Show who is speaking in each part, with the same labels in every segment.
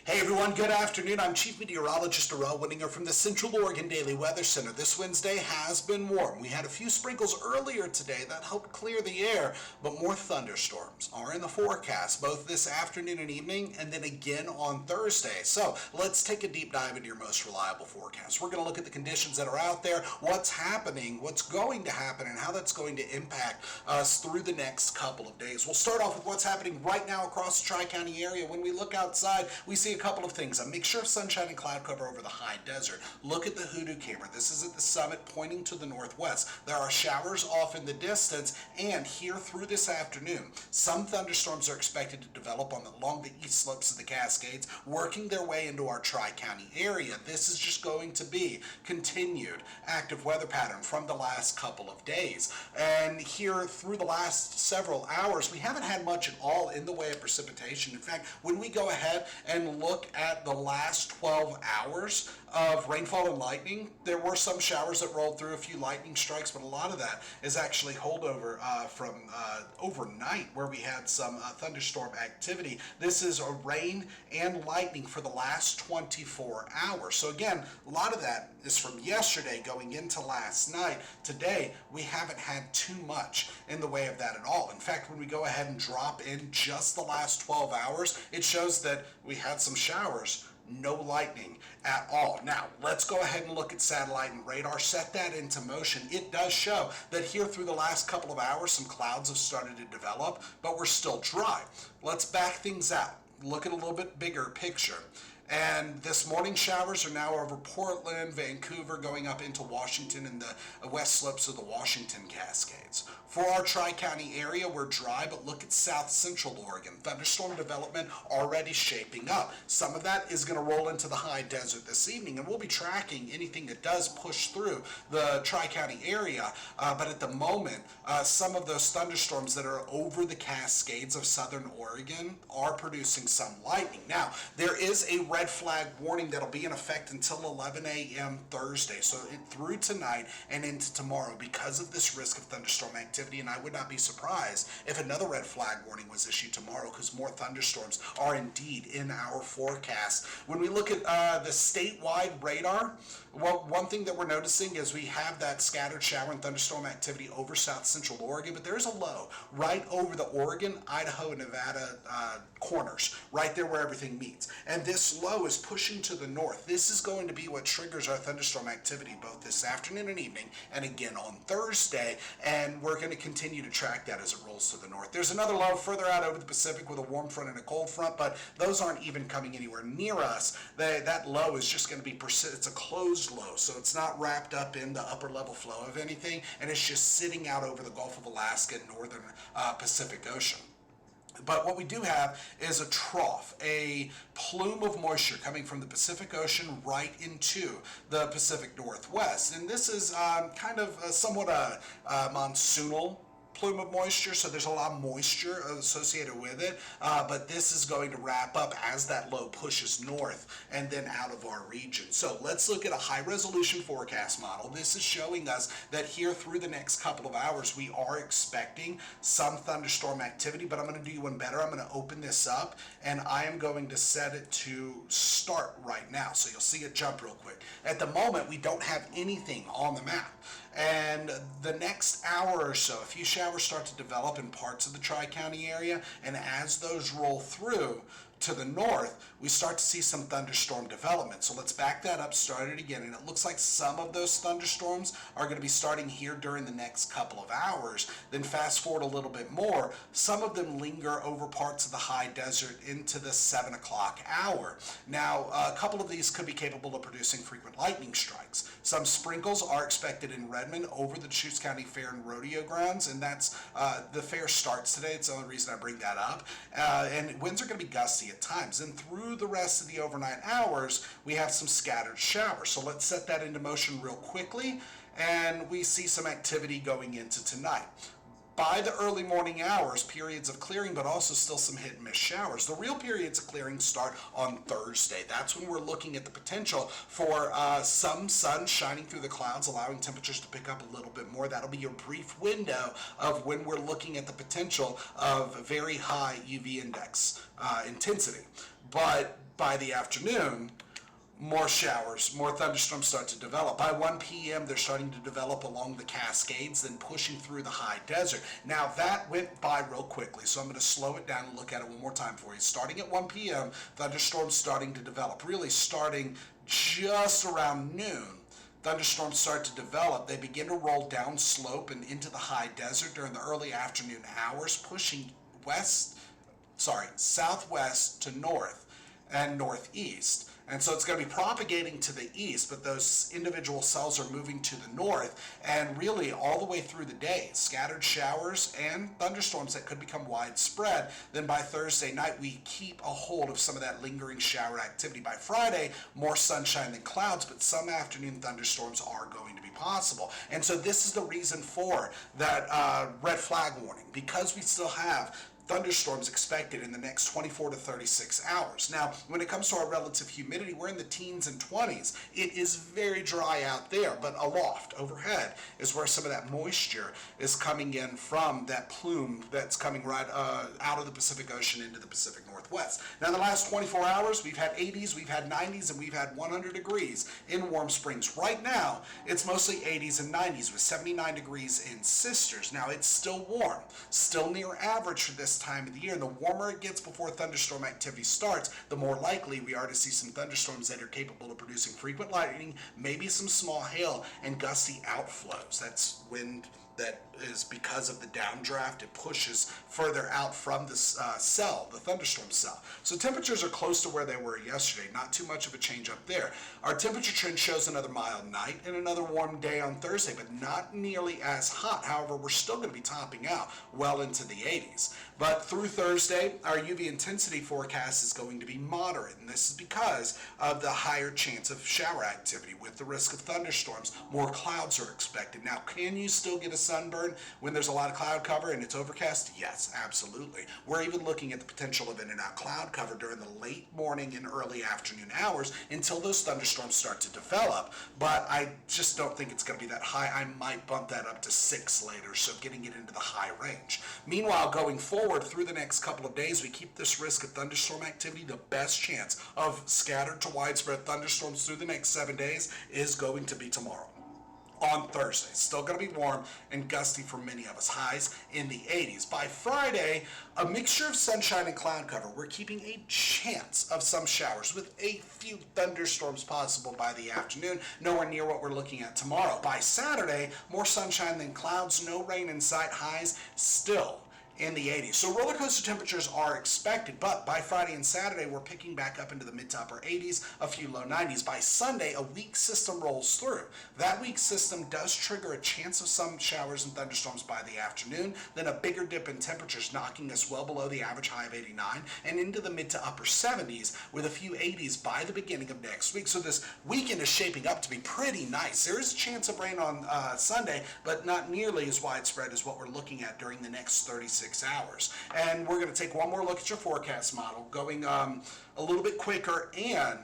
Speaker 1: Hey everyone, good afternoon. I'm Chief Meteorologist Darrell Winninger from the Central Oregon Daily Weather Center. This Wednesday has been warm. We had a few sprinkles earlier today that helped clear the air, but more thunderstorms are in the forecast both this afternoon and evening and then again on Thursday. So let's take a deep dive into your most reliable forecast. We're going to look at the conditions that are out there, what's happening, what's going to happen, and how that's going to impact us through the next couple of days. We'll start off with what's happening right now across the Tri-County area. When we look outside, we see a couple of things. A mixture of sunshine and cloud cover over the high desert. Look at the hoodoo camera. This is at the summit pointing to the northwest. There are showers off in the distance, and here through this afternoon, some thunderstorms are expected to develop along the east slopes of the Cascades, working their way into our Tri-County area. This is just going to be continued active weather pattern from the last couple of days. And here through the last several hours, we haven't had much at all in the way of precipitation. In fact, when we go ahead and look at the last 12 hours of rainfall and lightning, there were some showers that rolled through, a few lightning strikes, but a lot of that is actually holdover from overnight where we had some thunderstorm activity. This is a rain and lightning for the last 24 hours. So again, a lot of that is from yesterday going into last night. Today, we haven't had too much in the way of that at all. In fact, when we go ahead and drop in just the last 12 hours, it shows that we had some showers, no lightning at all. Now, let's go ahead and look at satellite and radar, set that into motion. It does show that here through the last couple of hours, some clouds have started to develop, but we're still dry. Let's back things out. Look at a little bit bigger picture. And this morning showers are now over Portland, Vancouver, going up into Washington and the west slopes of the Washington Cascades. For our Tri-County area, we're dry, but look at south central Oregon. Thunderstorm development already shaping up. Some of that is going to roll into the high desert this evening, and we'll be tracking anything that does push through the Tri-County area. But at the moment, some of those thunderstorms that are over the Cascades of southern Oregon are producing some lightning. Now, there is a red flag warning that'll be in effect until 11 a.m. Thursday, so through tonight and into tomorrow because of this risk of thunderstorm activity, and I would not be surprised if another red flag warning was issued tomorrow because more thunderstorms are indeed in our forecast. When we look at the statewide radar, well, one thing that we're noticing is we have that scattered shower and thunderstorm activity over south central Oregon, but there's a low right over the Oregon, Idaho, and Nevada corners, right there where everything meets. And this low is pushing to the north. This is going to be what triggers our thunderstorm activity both this afternoon and evening and again on Thursday, and we're going to continue to track that as it rolls to the north. There's another low further out over the Pacific with a warm front and a cold front, but those aren't even coming anywhere near us. That low is just going to be it's a closed low, so it's not wrapped up in the upper level flow of anything, and it's just sitting out over the Gulf of Alaska and northern Pacific Ocean. But what we do have is a trough, a plume of moisture coming from the Pacific Ocean right into the Pacific Northwest. And this is kind of somewhat a monsoonal plume of moisture, so there's a lot of moisture associated with it, but this is going to wrap up as that low pushes north and then out of our region. So let's look at a high resolution forecast model. This is showing us that here through the next couple of hours we are expecting some thunderstorm activity, but I'm going to do you one better. I'm going to open this up and I am going to set it to start right now, so you'll see it jump real quick. At the moment we don't have anything on the map, and the next hour or so, a few showers start to develop in parts of the Tri-County area, and as those roll through to the north, we start to see some thunderstorm development. So let's back that up, start it again, and it looks like some of those thunderstorms are going to be starting here during the next couple of hours. Then fast forward a little bit more, some of them linger over parts of the high desert into the 7 o'clock hour. Now, a couple of these could be capable of producing frequent lightning strikes. Some sprinkles are expected in Redmond over the Deschutes County Fair and Rodeo grounds, and that's the fair starts today. It's the only reason I bring that up. And winds are going to be gusty at times, and through the rest of the overnight hours we have some scattered showers. So let's set that into motion real quickly, and we see some activity going into tonight. By the early morning hours, periods of clearing, but also still some hit and miss showers. The real periods of clearing start on Thursday. That's when we're looking at the potential for some sun shining through the clouds, allowing temperatures to pick up a little bit more. That'll be your brief window of when we're looking at the potential of very high UV index intensity. But by the afternoon, more showers, more thunderstorms start to develop. By 1 p.m., they're starting to develop along the Cascades, then pushing through the high desert. Now, that went by real quickly, so I'm going to slow it down and look at it one more time for you. Starting at 1 p.m., thunderstorms starting to develop, really starting just around noon. Thunderstorms start to develop. They begin to roll down slope and into the high desert during the early afternoon hours, pushing southwest to north and northeast. And so it's going to be propagating to the east, but those individual cells are moving to the north, and really all the way through the day, scattered showers and thunderstorms that could become widespread. Then by Thursday night, we keep a hold of some of that lingering shower activity. By Friday, more sunshine than clouds, but some afternoon thunderstorms are going to be possible. And so this is the reason for that red flag warning, because we still have thunderstorms expected in the next 24 to 36 hours. Now, when it comes to our relative humidity, we're in the teens and 20s. It is very dry out there, but aloft, overhead, is where some of that moisture is coming in from that plume that's coming right out of the Pacific Ocean into the Pacific Northwest. Now, in the last 24 hours, we've had 80s, we've had 90s, and we've had 100 degrees in Warm Springs. Right now, it's mostly 80s and 90s with 79 degrees in Sisters. Now, it's still warm, still near average for this time of the year. And the warmer it gets before thunderstorm activity starts, the more likely we are to see some thunderstorms that are capable of producing frequent lightning, maybe some small hail, and gusty outflows. That's wind that is because of the downdraft. It pushes further out from the cell, the thunderstorm cell. So temperatures are close to where they were yesterday. Not too much of a change up there. Our temperature trend shows another mild night and another warm day on Thursday, but not nearly as hot. However, we're still going to be topping out well into the 80s. But through Thursday, our UV intensity forecast is going to be moderate, and this is because of the higher chance of shower activity. With the risk of thunderstorms, more clouds are expected. Now, can you still get a sunburn when there's a lot of cloud cover and it's overcast? Yes, absolutely. We're even looking at the potential of in and out cloud cover during the late morning and early afternoon hours until those thunderstorms start to develop. But I just don't think it's going to be that high. I might bump that up to 6 later, so getting it into the high range. Meanwhile, going forward through the next couple of days, we keep this risk of thunderstorm activity. The best chance of scattered to widespread thunderstorms through the next 7 days is going to be tomorrow. On Thursday, still going to be warm and gusty for many of us, highs in the 80s. By Friday, a mixture of sunshine and cloud cover. We're keeping a chance of some showers with a few thunderstorms possible by the afternoon, nowhere near what we're looking at tomorrow. By Saturday, more sunshine than clouds, no rain in sight, highs still in the 80s. So roller coaster temperatures are expected, but by Friday and Saturday, we're picking back up into the mid to upper 80s, a few low 90s. By Sunday, a weak system rolls through. That weak system does trigger a chance of some showers and thunderstorms by the afternoon, then a bigger dip in temperatures, knocking us well below the average high of 89 and into the mid to upper 70s with a few 80s by the beginning of next week. So this weekend is shaping up to be pretty nice. There is a chance of rain on Sunday, but not nearly as widespread as what we're looking at during the next 36 hours. And we're going to take one more look at your forecast model, going a little bit quicker and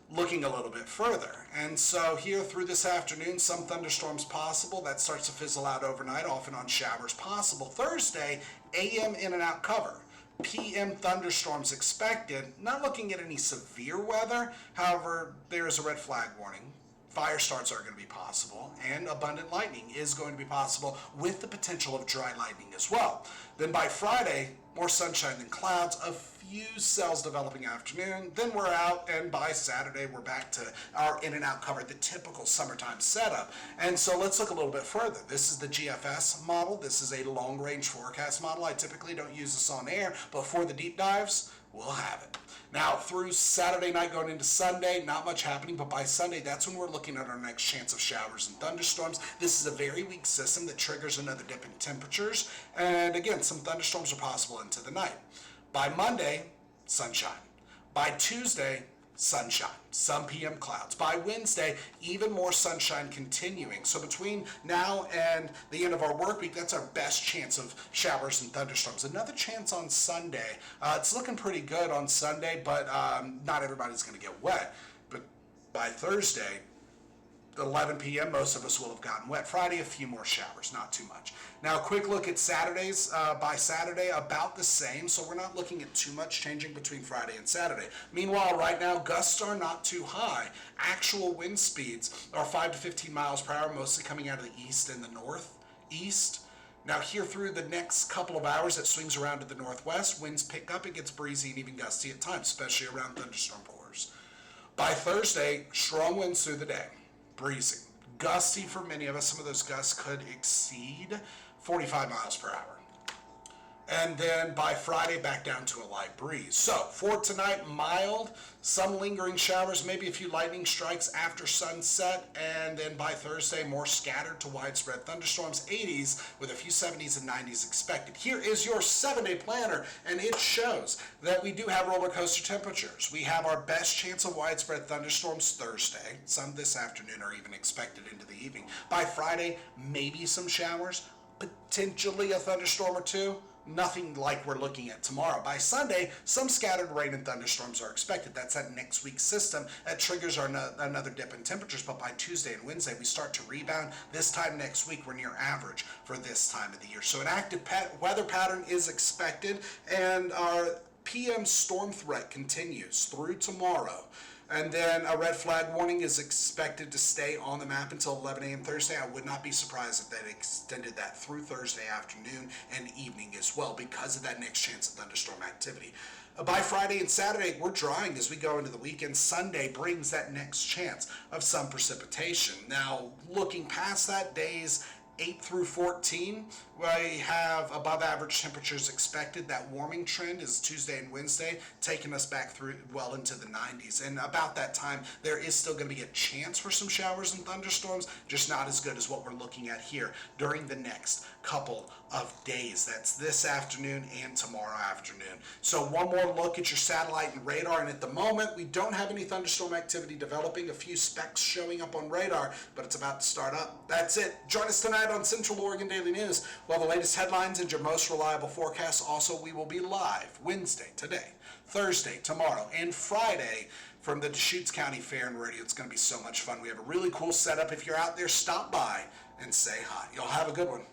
Speaker 1: looking a little bit further. And so here through this afternoon, some thunderstorms possible. That starts to fizzle out overnight, off and on showers possible. Thursday, AM in and out cover. PM thunderstorms expected. Not looking at any severe weather. However, there is a red flag warning. Fire starts are going to be possible, and abundant lightning is going to be possible with the potential of dry lightning as well. Then by Friday, more sunshine than clouds, a few cells developing afternoon, then we're out, and by Saturday, we're back to our in and out cover, the typical summertime setup. And so let's look a little bit further. This is the GFS model. This is a long-range forecast model. I typically don't use this on air, but for the deep dives, we'll have it. Now, through Saturday night going into Sunday, not much happening, but by Sunday, that's when we're looking at our next chance of showers and thunderstorms. This is a very weak system that triggers another dip in temperatures, and again, some thunderstorms are possible into the night. By Monday, sunshine. By Tuesday, sunshine, some PM clouds. By Wednesday, even more sunshine continuing. So between now and the end of our work week, that's our best chance of showers and thunderstorms. Another chance on Sunday. It's looking pretty good on Sunday, but not everybody's going to get wet. But by Thursday, 11 p.m., most of us will have gotten wet. Friday, a few more showers, not too much. Now, a quick look at Saturdays. By Saturday, about the same, so we're not looking at too much changing between Friday and Saturday. Meanwhile, right now, gusts are not too high. Actual wind speeds are 5 to 15 miles per hour, mostly coming out of the east and the northeast. Now, here through the next couple of hours, it swings around to the northwest. Winds pick up, it gets breezy and even gusty at times, especially around thunderstorm cores. By Thursday, strong winds through the day. Breezy. Gusty for many of us. Some of those gusts could exceed 45 miles per hour. And then by Friday, back down to a light breeze. So for tonight, mild, some lingering showers, maybe a few lightning strikes after sunset. And then by Thursday, more scattered to widespread thunderstorms, 80s with a few 70s and 90s expected. Here is your 7-day planner, and it shows that we do have roller coaster temperatures. We have our best chance of widespread thunderstorms Thursday. Some this afternoon are even expected into the evening. By Friday, maybe some showers, potentially a thunderstorm or two. Nothing like we're looking at tomorrow. By Sunday, some scattered rain and thunderstorms are expected. That's that next week's system that triggers another dip in temperatures. But by Tuesday and Wednesday, we start to rebound. This time next week, we're near average for this time of the year. So an active weather pattern is expected, and our PM storm threat continues through tomorrow. And then a red flag warning is expected to stay on the map until 11 a.m. Thursday. I would not be surprised if they extended that through Thursday afternoon and evening as well because of that next chance of thunderstorm activity. By Friday and Saturday, we're drying as we go into the weekend. Sunday brings that next chance of some precipitation. Now, looking past that, days 8 through 14, we have above average temperatures expected. That warming trend is Tuesday and Wednesday, taking us back through well into the 90s. And about that time, there is still going to be a chance for some showers and thunderstorms, just not as good as what we're looking at here during the next couple of days. That's this afternoon and tomorrow afternoon. So one more look at your satellite and radar, and at the moment, we don't have any thunderstorm activity developing. A few specks showing up on radar, but it's about to start up. That's it. Join us tonight on Central Oregon Daily News. Well, the latest headlines and your most reliable forecasts. Also, we will be live Wednesday, today, Thursday, tomorrow, and Friday from the Deschutes County Fair and Radio. It's going to be so much fun. We have a really cool setup. If you're out there, stop by and say hi. Y'all have a good one.